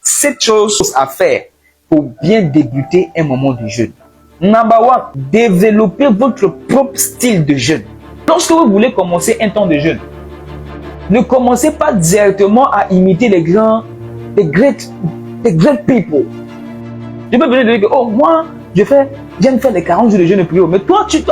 7 choses à faire pour bien débuter un moment de jeûne. Number 1, développez votre propre style de jeûne. Lorsque vous voulez commencer un temps de jeûne, ne commencez pas directement à imiter les great people. Je peux venir dire que, oh, moi, j'aime faire les 40 jours de jeûne et prière. Mais toi, tu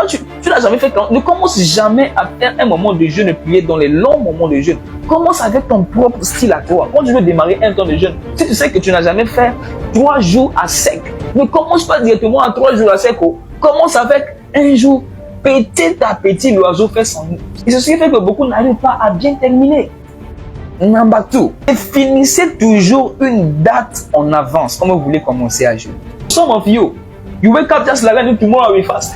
n'as jamais fait 40. Ne commence jamais à faire un moment de jeûne et prière dans les longs moments de jeûne. Commence avec ton propre style à toi. Quand tu veux démarrer un temps de jeûne, si tu sais que tu n'as jamais fait 3 jours à sec, ne commence pas directement à 3 jours à sec. Commence avec un jour. Petit à petit, l'oiseau fait son nid. Et c'est ce qui fait que beaucoup n'arrivent pas à bien terminer. Number 2, définissez toujours une date en avance quand vous voulez commencer à jeûner. Some of you wake up just like that, tomorrow we fast.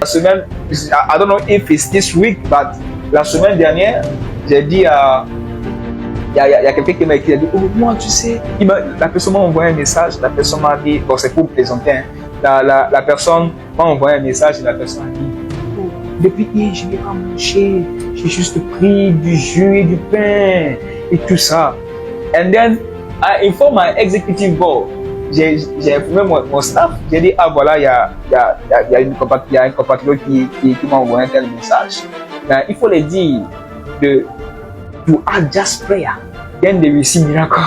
La semaine, I don't know if it's this week, but la semaine dernière, j'ai dit à... Il y a quelqu'un qui m'a écrit, il a dit, oh, moi, tu sais, la personne m'a envoyé un message, la personne m'a dit, bon, c'est pour plaisanter, hein. La personne m'a envoyé un message et la personne a dit, oh, depuis hier, je n'ai pas mangé, j'ai juste pris du jus et du pain et tout ça. And then, I inform my executive board. J'ai informé mon staff, j'ai dit, ah voilà, il y a un compatriote qui m'a envoyé un tel message. Ben, il faut les dire to add just prayer, then they will see miracle.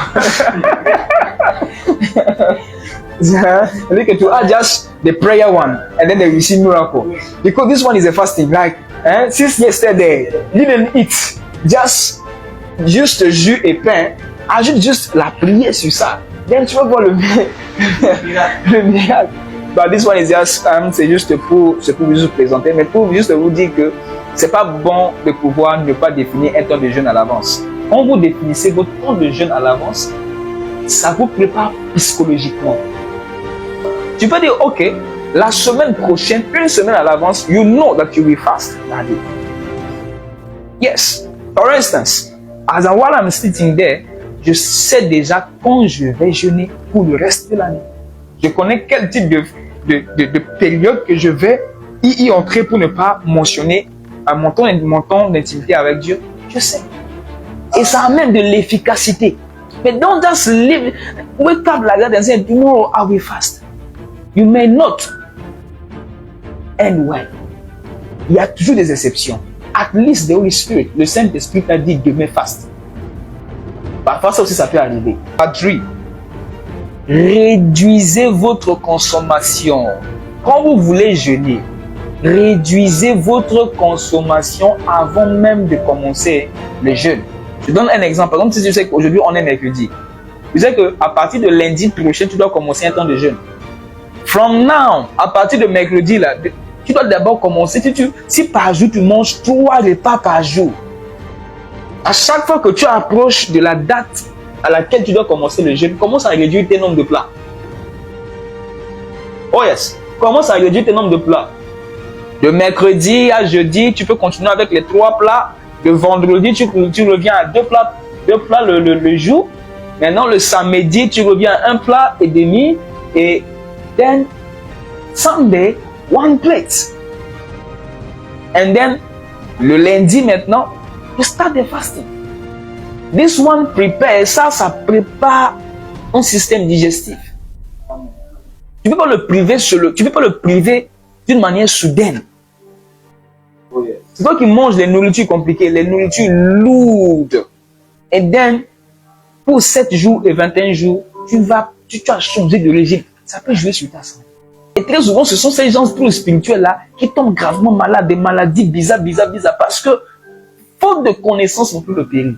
Look at to add just the prayer one, and then they will see miracle. Because this one is a fasting. Like, since yesterday, you didn't eat just jus et pain, ajoute juste la prière sur ça. Then tu vas voir le miracle. But this one is just, c'est juste pour vous présenter, mais pour juste vous dire que c'est pas bon de pouvoir ne pas définir un temps de jeûne à l'avance. Quand vous définissez votre temps de jeûne à l'avance, ça vous prépare psychologiquement. Tu peux dire, ok, la semaine prochaine, une semaine à l'avance, you know that you will fast that day. Yes. For instance, while I'm sitting there, je sais déjà quand je vais jeûner pour le reste de l'année. Je connais quel type de période que je vais y entrer pour ne pas mentionner mon temps d'intimité avec Dieu. Je sais. Et ça amène de l'efficacité. Mais don't just live, wake up like that and say, tomorrow I will fast. You may not end well. Il y a toujours des exceptions. At least the Holy Spirit, le Saint-Esprit a dit demain fast. Parfois ça aussi ça peut arriver. 3. Réduisez votre consommation. Quand vous voulez jeûner, réduisez votre consommation avant même de commencer le jeûne. Je donne un exemple. Par exemple, si tu sais qu'aujourd'hui on est mercredi, tu sais qu'à partir de lundi prochain, tu dois commencer un temps de jeûne. From now, à partir de mercredi, là, tu dois d'abord commencer. Si par jour tu manges 3 repas par jour, à chaque fois que tu approches de la date à laquelle tu dois commencer le jeûne, commence à réduire tes nombres de plats. Oh yes, commence à réduire tes nombres de plats. De mercredi à jeudi, tu peux continuer avec les 3 plats. Le vendredi, tu reviens à 2 plats le jour. Maintenant, le samedi, tu reviens à 1 plat et demi. Et then, Sunday, 1 plate. And then, le lundi maintenant, you start the fasting. This one prepare, ça prépare un système digestif. Tu ne peux pas le priver d'une manière soudaine. C'est toi qui manges les nourritures compliquées, les nourritures lourdes. Et then, pour 7 jours et 21 jours, tu as changé de régime. Ça peut jouer sur ta santé. Et très souvent, ce sont ces gens trop spirituels-là qui tombent gravement malades, des maladies bizarres, parce que, faute de connaissances, on peut le périr.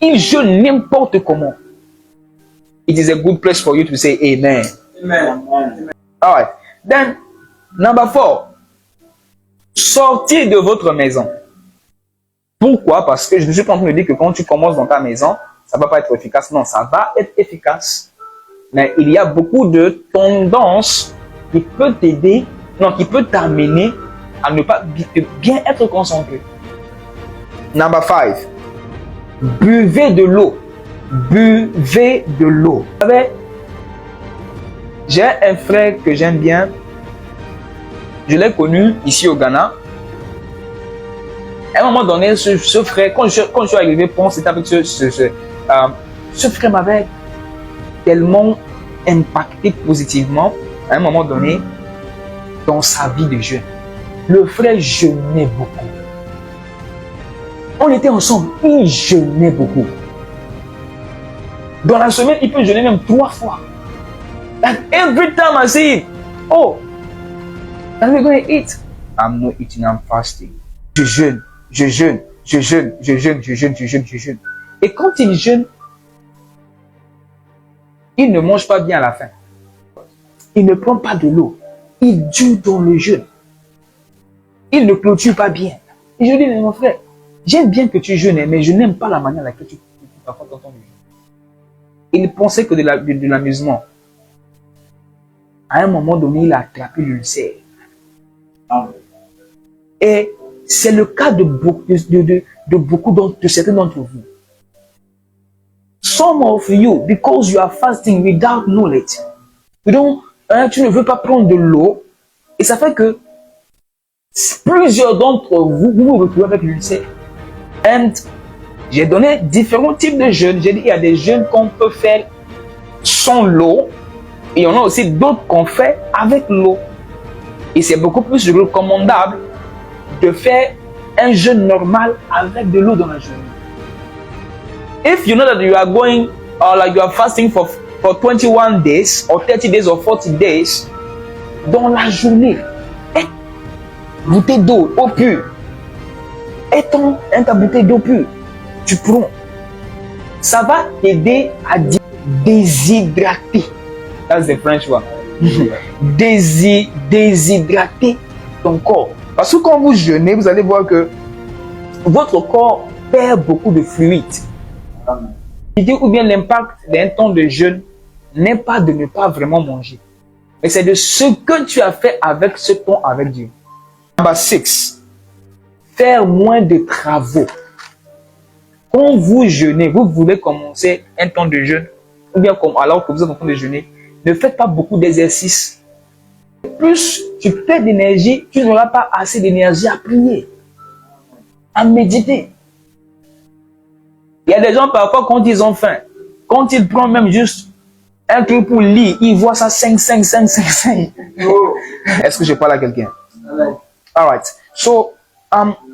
Ils jeûnent n'importe comment. It is a good place for you to say amen. Amen. Alright. Then, number 4. Sortir de votre maison. Pourquoi? Parce que je ne suis pas en train de dire que quand tu commences dans ta maison, ça ne va pas être efficace. Non, ça va être efficace. Mais il y a beaucoup de tendances qui peuvent t'aider, qui peuvent t'amener à ne pas bien être concentré. Number 5. Buvez de l'eau. Buvez de l'eau. Vous savez, j'ai un frère que j'aime bien. Je l'ai connu ici au Ghana. À un moment donné, ce frère, quand je suis arrivé, c'était avec ce frère m'avait tellement impacté positivement à un moment donné dans sa vie de jeûne. Le frère jeûnait beaucoup. On était ensemble, il jeûnait beaucoup. Dans la semaine, il peut jeûner même 3 fois. And every time I see him, oh, are we going to eat? I'm not eating, I'm fasting. Je jeûne, je jeûne, je jeûne, je jeûne, je jeûne, je jeûne, je jeûne. Et quand il jeûne, il ne mange pas bien à la fin. Il ne prend pas de l'eau. Il dure dans le jeûne. Il ne clôture pas bien. Et je dis, mais mon frère, j'aime bien que tu jeûnes, mais je n'aime pas la manière à laquelle tu racontes ton jeûne. Il pensait que de l'amusement. À un moment donné, il a attrapé l'ulcère. Et c'est le cas de beaucoup de certains d'entre vous. Some of you, because you are fasting without knowledge, tu ne veux pas prendre de l'eau, et ça fait que plusieurs d'entre vous, vous vous retrouvez avec l'ulcère. Et j'ai donné différents types de jeûnes. J'ai dit il y a des jeûnes qu'on peut faire sans l'eau, et il y en a aussi d'autres qu'on fait avec l'eau. Et c'est beaucoup plus recommandable de faire un jeûne normal avec de l'eau dans la journée. If you know that you are going, or like you are fasting for 21 days, or 30 days, or 40 days, dans la journée, bouteille d'eau pure, et ta bouteille d'eau pure, tu prends. Ça va t'aider à déshydrater. That's the French one. Déshydrater ton corps. Parce que quand vous jeûnez, vous allez voir que votre corps perd beaucoup de fluide. Ou bien l'impact d'un temps de jeûne n'est pas de ne pas vraiment manger, mais c'est de ce que tu as fait avec ce temps avec Dieu. Number 6. Faire moins de travaux. Quand vous jeûnez, vous voulez commencer un temps de jeûne, ou bien alors que vous êtes en train de jeûner, ne faites pas beaucoup d'exercices. Plus tu perds d'énergie, tu n'auras pas assez d'énergie à prier, à méditer. Il y a des gens parfois quand ils ont faim, quand ils prennent même juste un truc pour lire, ils voient ça 5. Est-ce que je parle à quelqu'un? Alright. So,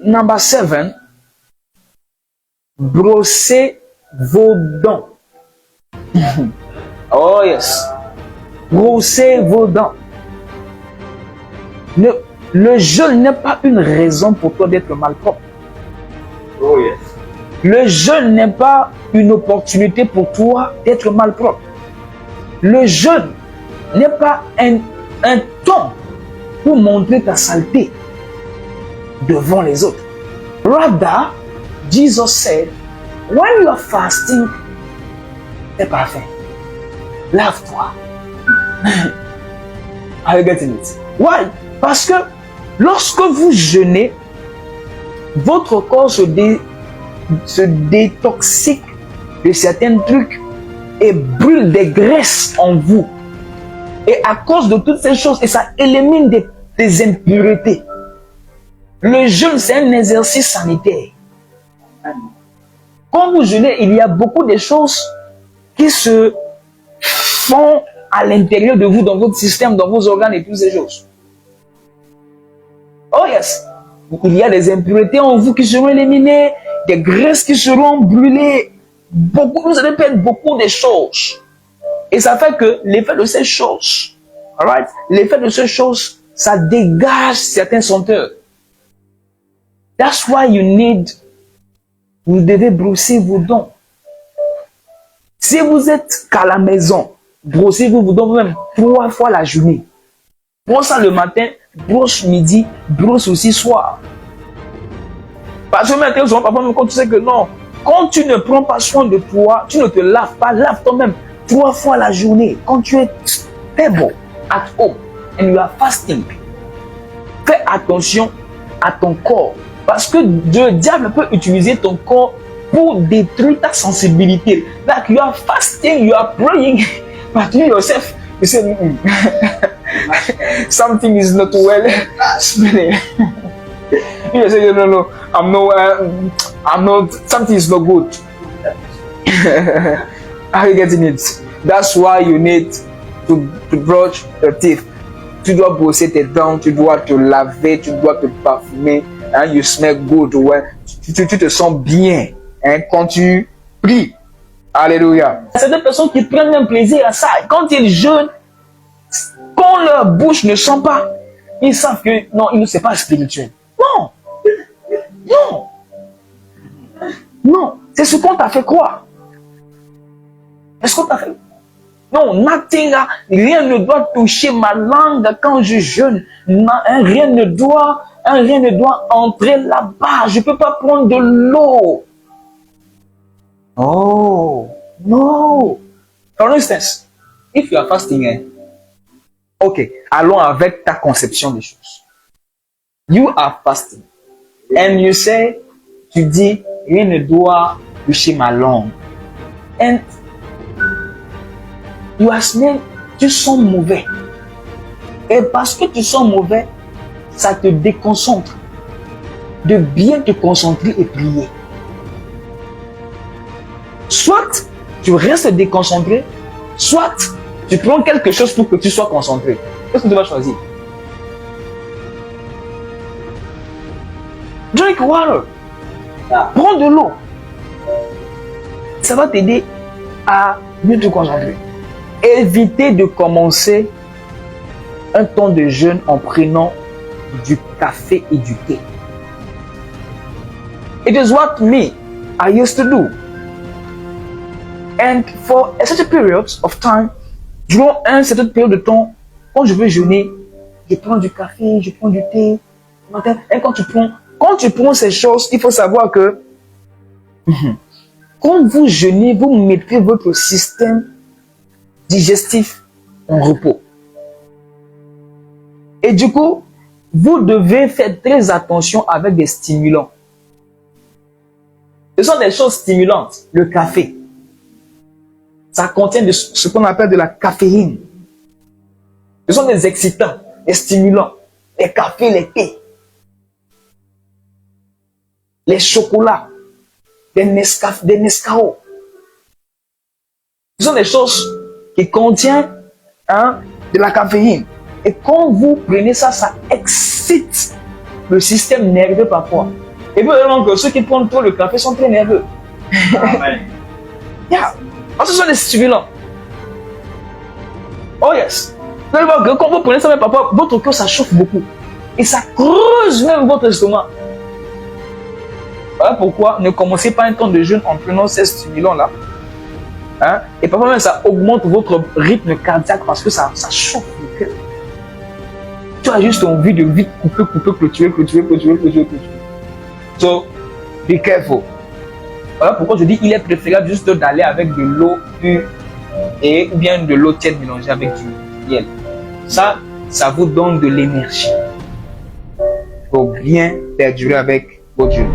number 7, brossez vos dents. Oh yes. Brossez vos dents. Le jeûne n'est pas une raison pour toi d'être malpropre. Oh yes. Le jeûne n'est pas une opportunité pour toi d'être malpropre. Le jeûne n'est pas un temps pour montrer ta saleté devant les autres. Rather, Jesus said, when you are fasting, c'est parfait. Lave-toi. Are you getting it? Why? Parce que lorsque vous jeûnez, votre corps se détoxique de certains trucs et brûle des graisses en vous. Et à cause de toutes ces choses, et ça élimine des impuretés. Le jeûne, c'est un exercice sanitaire. Quand vous jeûnez, il y a beaucoup de choses qui se font à l'intérieur de vous, dans votre système, dans vos organes et toutes ces choses. Oh yes! Il y a des impuretés en vous qui seront éliminées, des graisses qui seront brûlées. Vous allez perdre beaucoup de choses. Et ça fait que l'effet de ces choses, alright, l'effet de ces choses, ça dégage certains senteurs. That's why vous devez brosser vos dents. Si vous êtes qu'à la maison, brossez-vous vos dents vous-même 3 fois la journée. Brosse ça le matin, brosse midi, brosse aussi soir. Parce que maintenant, parfois, quand tu sais que non, quand tu ne prends pas soin de toi, tu ne te laves pas, lave toi-même 3 fois la journée. Quand tu es stable at home and you are fasting, fais attention à ton corps. Parce que le diable peut utiliser ton corps pour détruire ta sensibilité. Like you are fasting, you are praying, but you yourself, you say, something is not well spinning. You say, no, I'm not, something is not good. Are you getting it? That's why you need to brush your teeth. Tu dois brosser tes dents, tu dois te laver, tu dois te parfumer. Hein, you smell good, ouais. Tu te sens bien, hein, quand tu pries. Alléluia. Il y a certaines personnes qui prennent un plaisir à ça. Quand ils jeûnent, quand leur bouche ne sent pas, ils savent que non, c'est pas spirituel. Non. Non. Non. C'est ce qu'on t'a fait croire. C'est ce qu'on t'a fait. Non, nothing, rien ne doit toucher ma langue quand je jeûne. Rien ne doit entrer là-bas. Je ne peux pas prendre de l'eau. Oh, no. For instance, if you are fasting, ok, allons avec ta conception des choses. You are fasting. And you say, tu dis, rien ne doit toucher ma langue. And you are saying, tu sens mauvais. Et parce que tu sens mauvais, ça te déconcentre de bien te concentrer et prier. Soit tu restes déconcentré, soit tu prends quelque chose pour que tu sois concentré. Qu'est-ce que tu vas choisir? Drink water. Prends de l'eau. Ça va t'aider à mieux te concentrer. Évitez de commencer un temps de jeûne en prenant du café et du thé. It is what I used to do. And for a certain period of time, durant un certain période de temps, quand je veux jeûner, je prends du café, je prends du thé. Et quand tu prends ces choses, il faut savoir que quand vous jeûnez, vous mettez votre système digestif en repos. Et du coup, vous devez faire très attention avec des stimulants. Ce sont des choses stimulantes. Le café, ça contient de ce qu'on appelle de la caféine. Ce sont des excitants, des stimulants. Les cafés, les thés, les chocolats, des Nescafé. Ce sont des choses qui contiennent de la caféine. Et quand vous prenez ça, ça excite le système nerveux parfois. Et vous verrez que ceux qui prennent trop le café sont très nerveux. Yeah. Parce que ce sont des stimulants. Oh yes. Vous allez voir que quand vous prenez ça, parfois, votre cœur, ça chauffe beaucoup. Et ça creuse même votre estomac. Voilà pourquoi ne commencez pas un temps de jeûne en prenant ces stimulants-là. Et parfois même, ça augmente votre rythme cardiaque parce que ça chauffe le cœur. Tu as juste envie de vite couper, clôturer. So, be careful. Voilà pourquoi je dis il est préférable juste d'aller avec de l'eau pure ou bien de l'eau tiède mélangée avec du miel. Ça vous donne de l'énergie pour bien perdurer avec votre jeûne.